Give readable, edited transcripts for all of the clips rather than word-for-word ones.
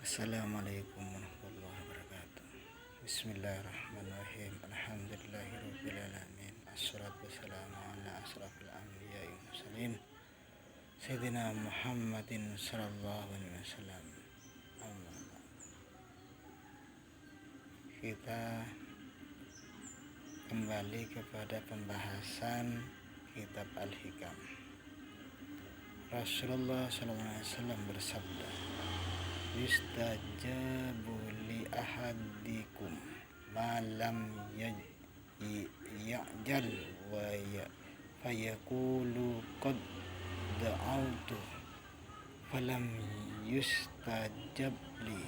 Assalamualaikum warahmatullahi wabarakatuh. Bismillahirrahmanirrahim. Alhamdulillahirrabbilalamin. Assalatu wassalamu ala asrafil anbiya wal mursalin Sayyidina Muhammadin sallallahu alaihi wasallam. Amma ba'd. Kita kembali kepada pembahasan kitab Al-Hikam. Rasulullah sallallahu alaihi wasallam bersabda, yustajabu li ahadikum malam ya'jal wa fayaqulu qad da'autu falam yustajab li.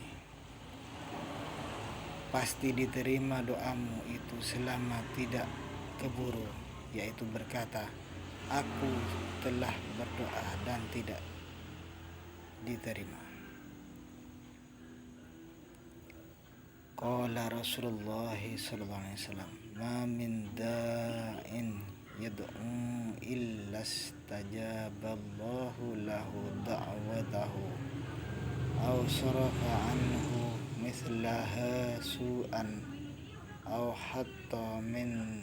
Pasti diterima doamu itu selama tidak keburu, yaitu berkata, aku telah berdoa dan tidak diterima. Qala Rasulullah sallallahu alaihi wasallam, ma min da'in yad'u illa istajaballahu lahu da'watahu aw sarafa anhu mithlaha su'an aw hatta min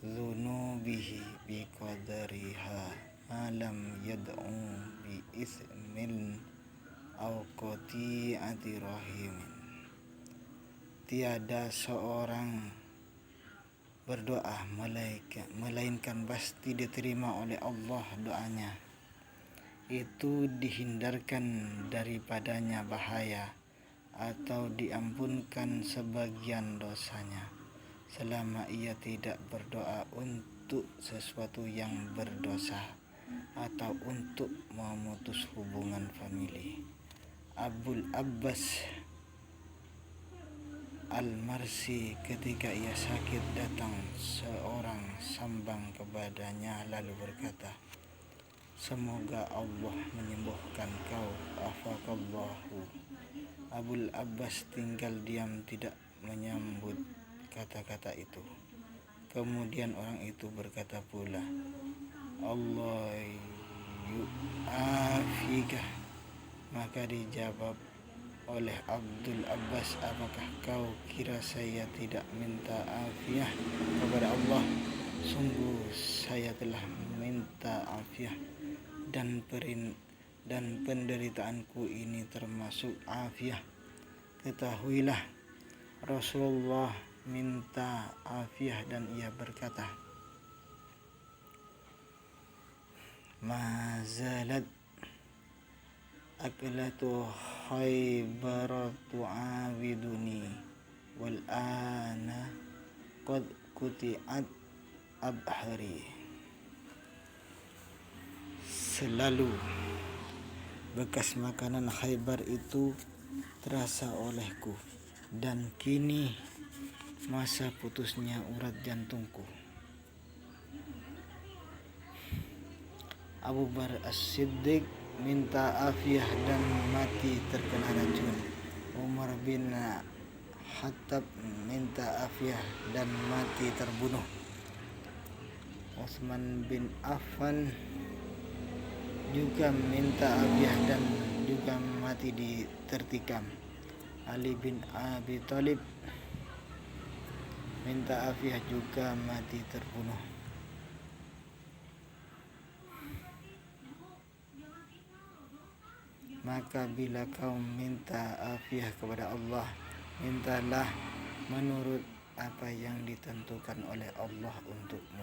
dhunubihi biqadariha ma lam yad'u bi ismin aw qati'ati rahimin. Tiada seorang berdoa melainkan pasti diterima oleh Allah doanya. Itu dihindarkan daripadanya bahaya atau diampunkan sebagian dosanya selama ia tidak berdoa untuk sesuatu yang berdosa atau untuk memutus hubungan famili. Abul Abbas Al-Marsi ketika ia sakit datang seorang sambang kepadanya lalu berkata, semoga Allah menyembuhkan kau, afaqallahu. Abul Abbas tinggal diam tidak menyambut kata-kata itu. Kemudian orang itu berkata pula, Allah yu'afika. Maka dijawab oleh Abdul Abbas, apakah kau kira saya tidak minta afiah kepada Allah? Sungguh saya telah minta afiah dan penderitaanku ini termasuk afiah. Ketahuilah, Rasulullah minta afiah dan ia berkata, mazalat aklatu khaybaratu awiduni wal ana qad kuti'at abhari. Selalu bekas makanan Khaybar itu terasa olehku dan kini masa putusnya urat jantungku. Abu Bakar As-Siddiq minta afiah dan mati terkena racun. Umar bin Khattab minta afiah dan mati terbunuh. Utsman bin Affan juga minta afiah dan juga mati ditertikam. Ali bin Abi Thalib minta afiah juga mati terbunuh. Maka bila kau minta afiah kepada Allah, mintalah menurut apa yang ditentukan oleh Allah untukmu.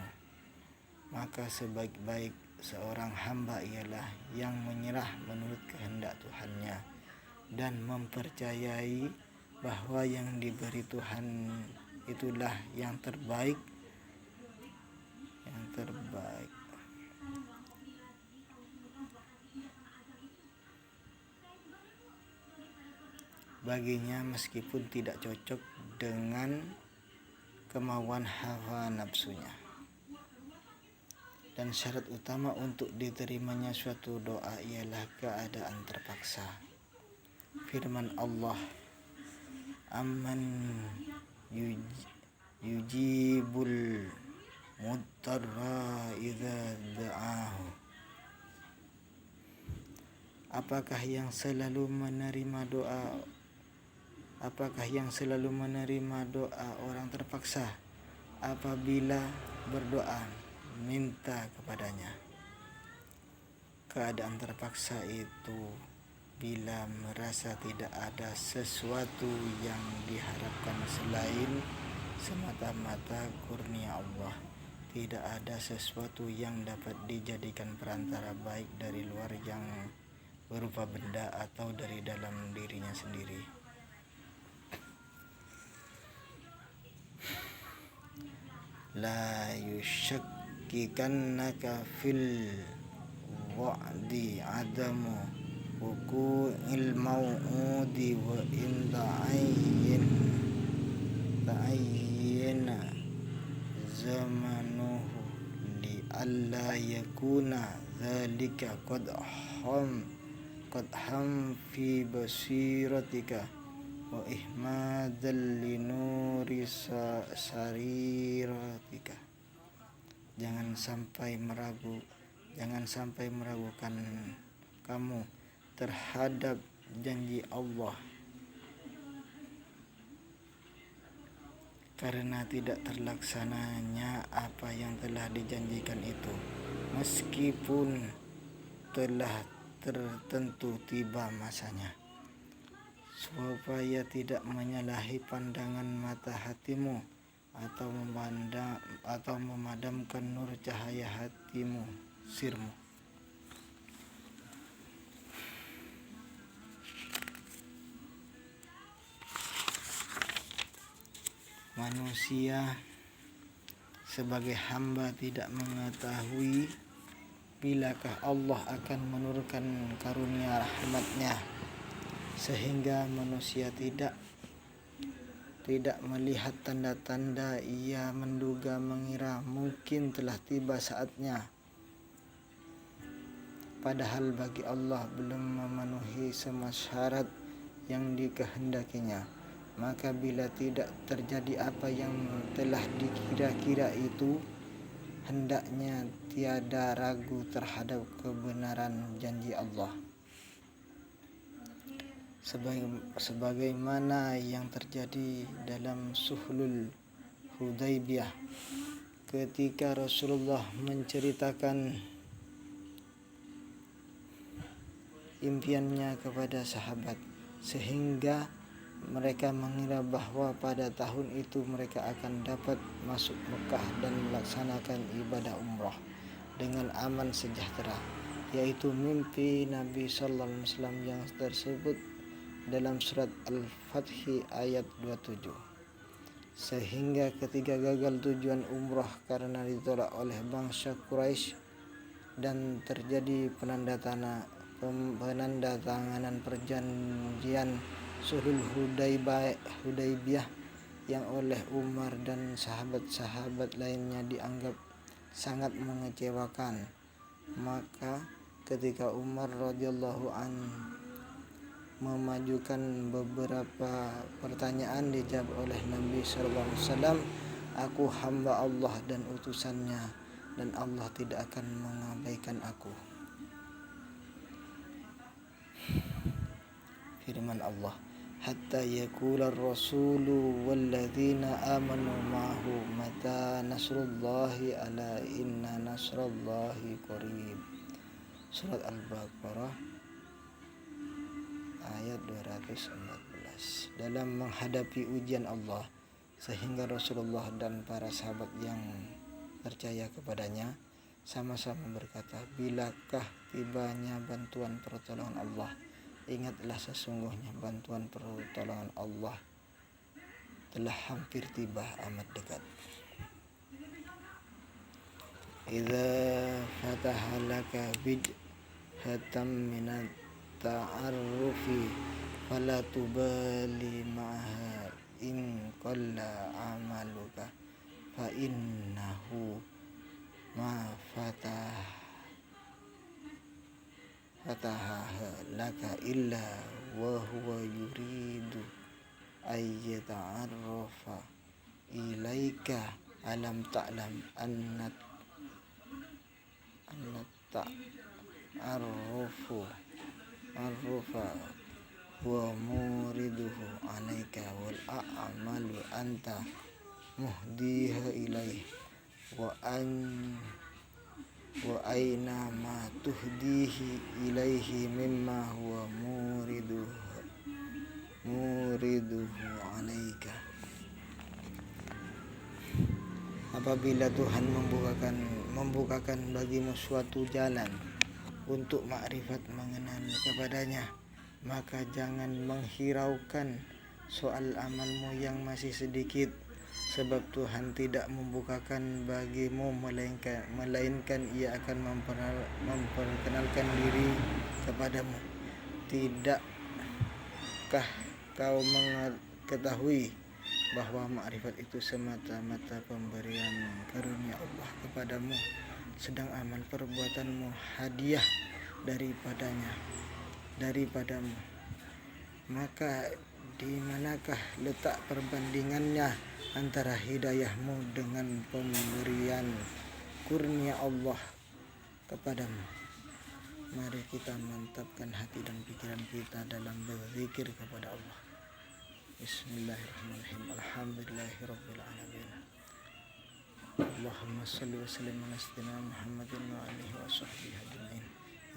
Maka sebaik-baik seorang hamba ialah yang menyerah menurut kehendak Tuhannya dan mempercayai bahwa yang diberi Tuhan itulah yang terbaik. Baginya meskipun tidak cocok dengan kemauan hawa nafsunya. Dan syarat utama untuk diterimanya suatu doa ialah keadaan terpaksa. Firman Allah, amman yujibul mutarra idza da'ahu. Apakah yang selalu menerima doa orang terpaksa apabila berdoa minta kepadanya? Keadaan terpaksa itu bila merasa tidak ada sesuatu yang diharapkan selain semata-mata kurnia Allah. Tidak ada sesuatu yang dapat dijadikan perantara, baik dari luar yang berupa benda atau dari dalam dirinya sendiri. La yushakkikannaka fil wa'di adamu wuku'il mau'udi wa in ta'ayyana zamanuhu li alla yakuna dhalika qad ham fi basiratika wa ihmadal linuri sariratika. Jangan sampai meragukan kamu terhadap janji Allah, karena tidak terlaksananya apa yang telah dijanjikan itu, meskipun telah tertentu tiba masanya, supaya tidak menyalahi pandangan mata hatimu atau memadamkan nur cahaya hatimu, sirmu. Manusia sebagai hamba tidak mengetahui bilakah Allah akan menurunkan karunia rahmat-Nya, sehingga manusia tidak melihat tanda-tanda. Ia mengira mungkin telah tiba saatnya, padahal bagi Allah belum memenuhi semua syarat yang dikehendakinya. Maka bila tidak terjadi apa yang telah dikira-kira itu, hendaknya tiada ragu terhadap kebenaran janji Allah. Sebagaimana yang terjadi dalam Sulhul Hudaybiyah, ketika Rasulullah menceritakan impiannya kepada sahabat, sehingga mereka mengira bahwa pada tahun itu mereka akan dapat masuk Mekah dan melaksanakan ibadah umrah dengan aman sejahtera, yaitu mimpi Nabi sallallahu alaihi wasallam yang tersebut dalam surat Al-Fath ayat 27. Sehingga ketika gagal tujuan umrah karena ditolak oleh bangsa Quraisy dan terjadi penandatanganan perjanjian Sulhul Hudaybiyah yang oleh Umar dan sahabat-sahabat lainnya dianggap sangat mengecewakan, maka ketika Umar radhiyallahu anhu memajukan beberapa pertanyaan, dijawab oleh Nabi sallallahu alaihi wasallam, "Aku hamba Allah dan utusannya, dan Allah tidak akan mengabaikan aku." Firman Allah, hatta yaqula ar-rasulu walladzina amanu ma'ahu mata nasrullahi ala inna nasrallahi qarib. Surat Al-Baqarah ayat 214. Dalam menghadapi ujian Allah, sehingga Rasulullah dan para sahabat yang percaya kepadanya sama-sama berkata, bilakah tibanya bantuan pertolongan Allah? Ingatlah, sesungguhnya bantuan pertolongan Allah telah hampir tiba, amat dekat. Idza fataha laka bid'atan minat ta'arrufi fala tubali ma'ha in qalla amaluka fa innahu ma fataha laka illa wa huwa yuridu ayyata'arrafa ilaika alam ta'lam anna ta'arrufu arrufa huwa muriduhu alaika wal a'malu anta muhdiha ilaih wa aina ma tuhdihi ilaihi mimma huwa muriduhu alaika. Apabila Tuhan membukakan bagimu suatu jalan untuk makrifat mengenal kepadanya, maka jangan menghiraukan soal amalmu yang masih sedikit, sebab Tuhan tidak membukakan bagimu melainkan Ia akan memperkenalkan diri kepadamu. Tidakkah kau mengetahui bahwa makrifat itu semata-mata pemberian karunia Allah kepadamu, sedang amal perbuatanmu hadiah daripadamu? Maka di manakah letak perbandingannya antara hidayahmu dengan pemberian kurnia Allah kepadamu? Mari kita mantapkan hati dan pikiran kita dalam berzikir kepada Allah. Bismillahirrahmanirrahim. Alhamdulillahirabbil alamin. Allahumma shalli wa sallim ala sayyidina Muhammadin wa alihi wa sahbihi ajmain.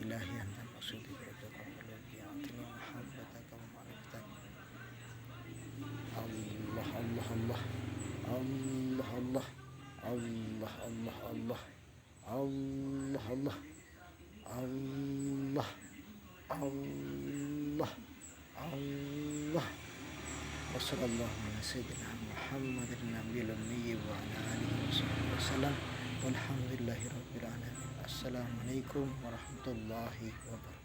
Ilahi anta maqsudi bi rabbika wa bi'atini muhabbataka wa ma'rifataka. Allah Allah Allah Allah Allah Allah Allah Allah Allah Allah Allah Allah Allah wa sallallahu ala sayyidina Muhammadin nabiyil ummi wa ala alihi wasallam walhamdulillahi rabbil alamin. Assalamualaikum warahmatullahi wabarakatuh.